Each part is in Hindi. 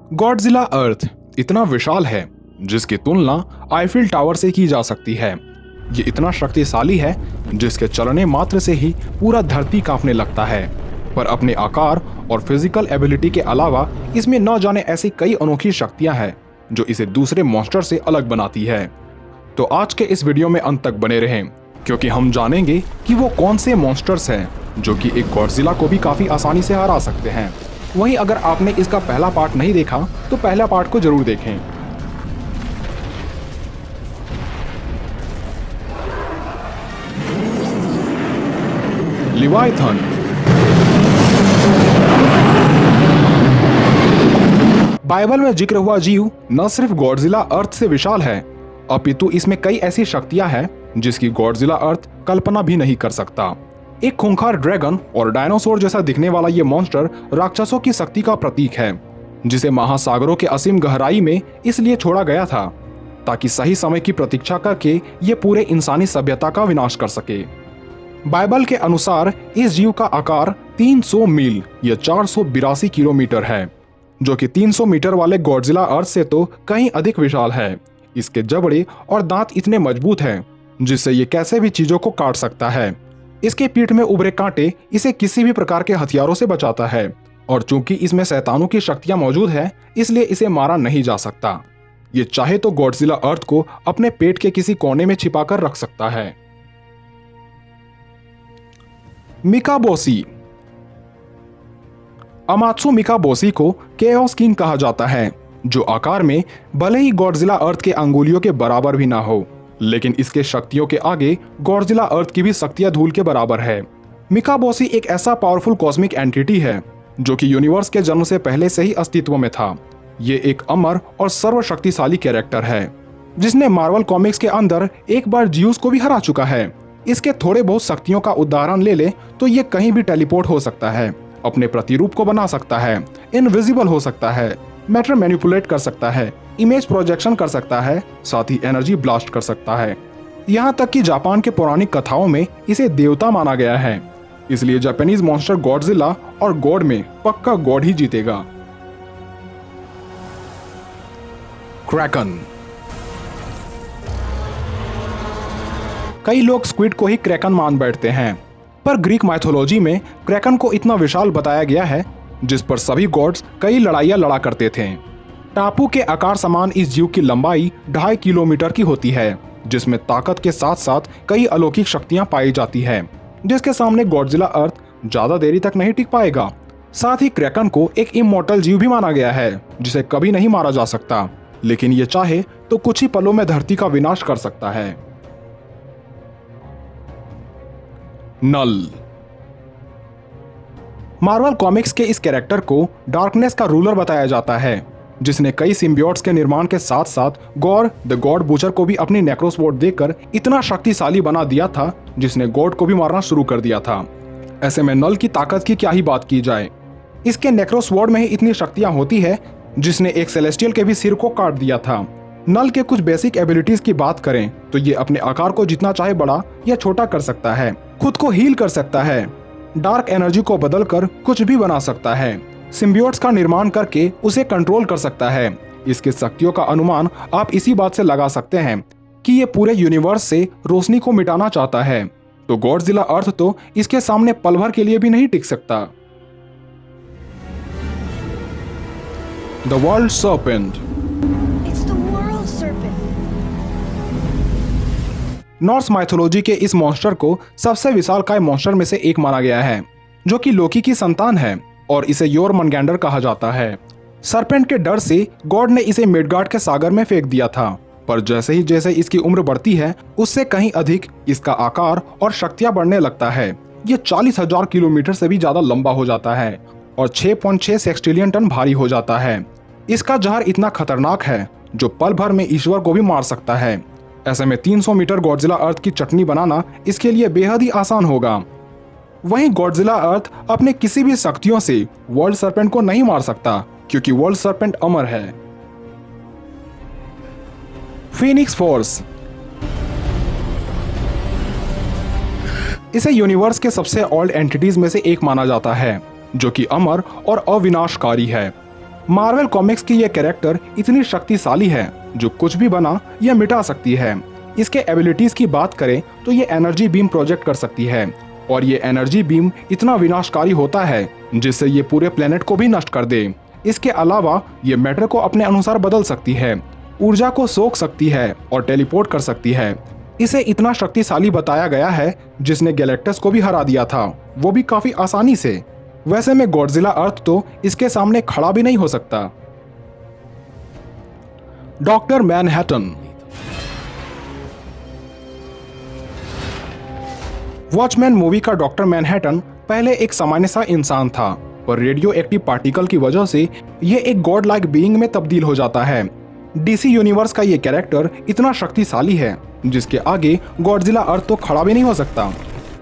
गॉडजिला अर्थ इतना विशाल है जिसकी तुलना आईफिल टावर से की जा सकती है। ये इतना शक्तिशाली है जिसके चलने मात्र से ही पूरा धरती कांपने लगता है। पर अपने आकार और फिजिकल एबिलिटी के अलावा इसमें न जाने ऐसी कई अनोखी शक्तियां हैं जो इसे दूसरे मॉन्स्टर से अलग बनाती है। तो आज के इस वीडियो में अंत तक बने रहें क्योंकि हम जानेंगे कि वो कौन से मॉन्स्टर्स हैं जो कि एक गॉडजिला को भी काफी आसानी से हरा सकते हैं। वहीं अगर आपने इसका पहला पार्ट नहीं देखा तो पहला पार्ट को जरूर देखें। लिवाइथन बाइबल में जिक्र हुआ जीव न सिर्फ गॉडजिला अर्थ से विशाल है अपितु इसमें कई ऐसी शक्तियां हैं जिसकी गॉडजिला अर्थ कल्पना भी नहीं कर सकता। एक खूंखार ड्रैगन और डायनासोर जैसा दिखने वाला ये मॉन्स्टर राक्षसों की शक्ति का प्रतीक है जिसे महासागरों के असीम गहराई में इसलिए छोड़ा गया था ताकि सही समय की प्रतीक्षा करके ये पूरे इंसानी सभ्यता का विनाश कर सके। बाइबल के अनुसार इस जीव का आकार 300 मील या 482 किलोमीटर है जो कि 300 मीटर वाले गॉडजिला अर्थ से तो कहीं अधिक विशाल है। इसके जबड़े और दांत इतने मजबूत हैं जिससे ये कैसे भी चीजों को काट सकता है। इसके पीठ में उभरे कांटे इसे किसी भी प्रकार के हथियारों से बचाता है और चूंकि इसमें शैतानों की शक्तियां मौजूद है इसलिए इसे मारा नहीं जा सकता। ये चाहे तो गॉडजिला अर्थ को अपने पेट के किसी कोने में छिपाकर रख सकता है। मिकाबोसी अमात्सु मिकाबोसी को केओस किंग कहा जाता है जो आकार में भले ही गॉडजिला अर्थ के अंगुलियों के बराबर भी ना हो लेकिन इसके शक्तियों के आगे गॉडजिला अर्थ की भी शक्तियां धूल के बराबर है। मिकाबोसी एक ऐसा पावरफुल कॉस्मिक एंटिटी है जो कि यूनिवर्स के जन्म से पहले से ही अस्तित्व में था। ये एक अमर और सर्वशक्तिशाली कैरेक्टर है जिसने मार्वल कॉमिक्स के अंदर एक बार जियूस को भी हरा चुका है। इसके थोड़े बहुत शक्तियों का उदाहरण ले ले तो ये कहीं भी टेलीपोर्ट हो सकता है, अपने प्रतिरूप को बना सकता है, इनविजिबल हो सकता है, मैटर मैनिपुलेट कर सकता है, इमेज प्रोजेक्शन कर सकता है, साथ ही एनर्जी ब्लास्ट कर सकता है। यहाँ तक कि जापान के पौराणिक कथाओं में इसे देवता माना गया है। इसलिए जापानीज मॉन्स्टर गॉडजिला और गॉड में पक्का गॉड ही जीतेगा। क्रैकन कई लोग स्क्विड को ही क्रैकन मान बैठते हैं पर ग्रीक माइथोलॉजी में क्रैकन को इतना विशाल बताया गया है जिस पर सभी गॉड्स कई लड़ाइयां लड़ा करते थे। टापू के आकार समान इस जीव की लंबाई 2.5 किलोमीटर की होती है जिसमें ताकत के साथ साथ कई अलौकिक शक्तियां पाई जाती है जिसके सामने गॉडजिला अर्थ ज्यादा देरी तक नहीं टिक पाएगा। साथ ही क्रैकन को एक इमॉर्टल जीव भी माना गया है जिसे कभी नहीं मारा जा सकता लेकिन ये चाहे तो कुछ ही पलों में धरती का विनाश कर सकता है। नल मार्वल कॉमिक्स के इस कैरेक्टर को डार्कनेस का रूलर बताया जाता है जिसने कई सिम्बियोट्स के निर्माण के साथ साथ गॉर द गॉड बूचर को भी अपनी नेक्रोस्वॉर्ड देकर इतना शक्तिशाली बना दिया था जिसने गॉड को भी मारना शुरू कर दिया था। ऐसे में नल की ताकत की क्या ही बात की जाए। इसके नेक्रोस्वॉर्ड में ही इतनी शक्तियां होती है जिसने एक सेलेस्टियल के भी सिर को काट दिया था। नल के कुछ बेसिक एबिलिटीज की बात करें तो ये अपने आकार को जितना चाहे बड़ा या छोटा कर सकता है, खुद को हील कर सकता है, डार्क एनर्जी को बदलकर कुछ भी बना सकता है, सिम्बियोट्स का निर्माण करके उसे कंट्रोल कर सकता है। इसकी शक्तियों का अनुमान आप इसी बात से लगा सकते हैं कि ये पूरे यूनिवर्स से रोशनी को मिटाना चाहता है तो गॉडजिला अर्थ तो इसके सामने पल भर के लिए भी नहीं टिक सकता। The world serpent Norse mythology के इस मॉन्स्टर को सबसे विशालकाय मॉन्स्टर में से एक माना गया है जो कि लोकी की संतान है और इसे योरमनगैंडर कहा जाता है। सरपेंट के डर से गॉड ने इसे मिडगार्ड के सागर में फेंक दिया था पर जैसे इसकी उम्र बढ़ती है उससे कहीं अधिक इसका आकार और शक्तियां बढ़ने लगता है। ये 40,000 किलोमीटर से भी ज्यादा लंबा हो जाता है और 6.6 सेक्सटिलियन टन भारी हो जाता है। इसका जहर इतना खतरनाक है जो पल भर में ईश्वर को भी मार सकता है। ऐसे में 300 मीटर गॉडजिला अर्थ की चटनी बनाना इसके लिए बेहद ही आसान होगा। वहीं गॉडजिला अर्थ अपने किसी भी शक्तियों से वर्ल्ड सर्पेंट को नहीं मार सकता क्योंकि वर्ल्ड सर्पेंट अमर है। फीनिक्स फोर्स इसे यूनिवर्स के सबसे ओल्ड एंटिटीज में से एक माना जाता है जो कि अमर और अविनाशकारी है। मार्वल कॉमिक्स की ये कैरेक्टर इतनी शक्तिशाली है जो कुछ भी बना यह मिटा सकती है। इसके एबिलिटीज की बात करें तो ये एनर्जी बीम प्रोजेक्ट कर सकती है और ये एनर्जी बीम इतना विनाशकारी होता है जिससे ये पूरे प्लेनेट को भी नष्ट कर दे। इसके अलावा ये मैटर को अपने अनुसार बदल सकती है, ऊर्जा को सोख सकती है और टेलीपोर्ट कर सकती है। इसे इतना शक्तिशाली बताया गया है जिसने गैलेक्टस को भी हरा दिया था, वो भी काफी आसानी से। वैसे में गॉडजिला अर्थ तो इसके सामने खड़ा भी नहीं हो सकता। Doctor Manhattan. वॉचमैन मूवी का डॉक्टर मैनहट्टन पहले एक सामान्य सा इंसान था, पर रेडियो एक्टिव पार्टिकल की वजह से ये एक गॉड लाइक बीइंग में तब्दील हो जाता है। डीसी यूनिवर्स का ये कैरेक्टर इतना शक्तिशाली है जिसके आगे गॉडजिला अर्थ तो खड़ा भी नहीं हो सकता।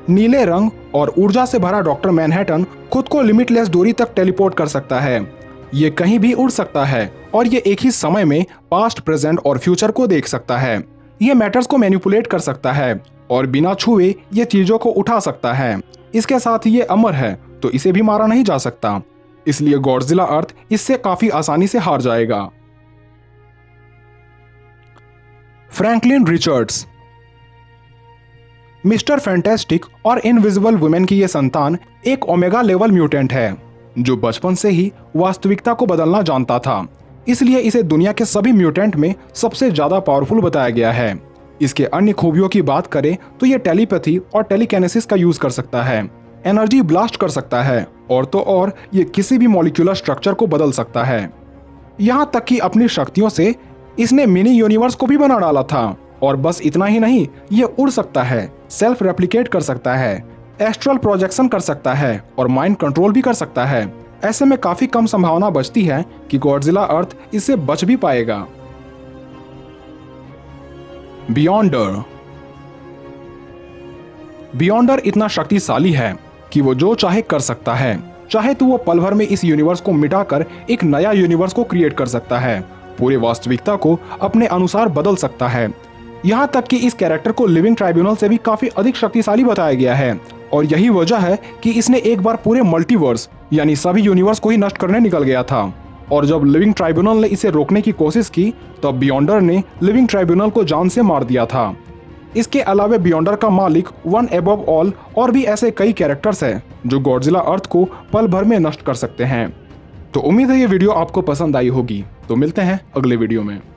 नीले रंग और ऊर्जा से भरा डॉक्टर मैनहट्टन खुद को लिमिटलेस दूरी तक टेलीपोर्ट कर सकता है। ये कहीं भी उड़ सकता है और ये एक ही समय में पास्ट, प्रेजेंट और फ्यूचर को देख सकता है। ये मैटर्स को मैनिपुलेट कर सकता है और बिना छुए ये चीजों को उठा सकता है। इसके साथ ये अमर है तो इसे भी मारा नहीं जा सकता, इसलिए गॉडजिला अर्थ इससे काफी आसानी से हार जाएगा। Franklin Richards. मिस्टर फैंटास्टिक और इनविजिबल वुमेन की ये संतान एक ओमेगा लेवल म्यूटेंट है जो बचपन से ही वास्तविकता को बदलना जानता था, इसलिए इसे दुनिया के सभी म्यूटेंट में सबसे ज्यादा पावरफुल बताया गया है। इसके अन्य खूबियों की बात करें तो ये टेलीपैथी और टेलीकिनेसिस का यूज कर सकता है, एनर्जी ब्लास्ट कर सकता है और तो और ये किसी भी मॉलिक्यूलर स्ट्रक्चर को बदल सकता है। यहाँ तक कि अपनी शक्तियों से इसने मिनी यूनिवर्स को भी बना डाला था। और बस इतना ही नहीं, ये उड़ सकता है, सेल्फ रेप्लिकेट कर सकता है, एस्ट्रल प्रोजेक्शन कर सकता है और माइंड कंट्रोल भी कर सकता है। ऐसे में काफी कम संभावना बचती है कि गॉडजिला अर्थ इससे बच भी पाएगा। बियॉन्डर। बियॉन्डर इतना शक्तिशाली है कि वो जो चाहे कर सकता है। चाहे तो वो पल भर में इस यूनिवर्स को मिटाकर एक नया यूनिवर्स को क्रिएट कर सकता है, पूरे वास्तविकता को अपने अनुसार बदल सकता है। यहाँ तक कि इस कैरेक्टर को लिविंग ट्राइब्यूनल से भी काफी अधिक शक्तिशाली बताया गया है और यही वजह है कि इसने एक बार पूरे मल्टीवर्स यानी सभी यूनिवर्स को ही नष्ट करने निकल गया था। और जब लिविंग ट्राइब्यूनल ने इसे रोकने की कोशिश की तब बियॉन्डर ने लिविंग ट्राइब्यूनल को जान से मार दिया था। इसके अलावा बियॉन्डर का मालिक वन एबव ऑल और भी ऐसे कई कैरेक्टर्स हैं जो गॉडजिला अर्थ को पल भर में नष्ट कर सकते हैं। तो उम्मीद है ये वीडियो आपको पसंद आई होगी, तो मिलते हैं अगले वीडियो में।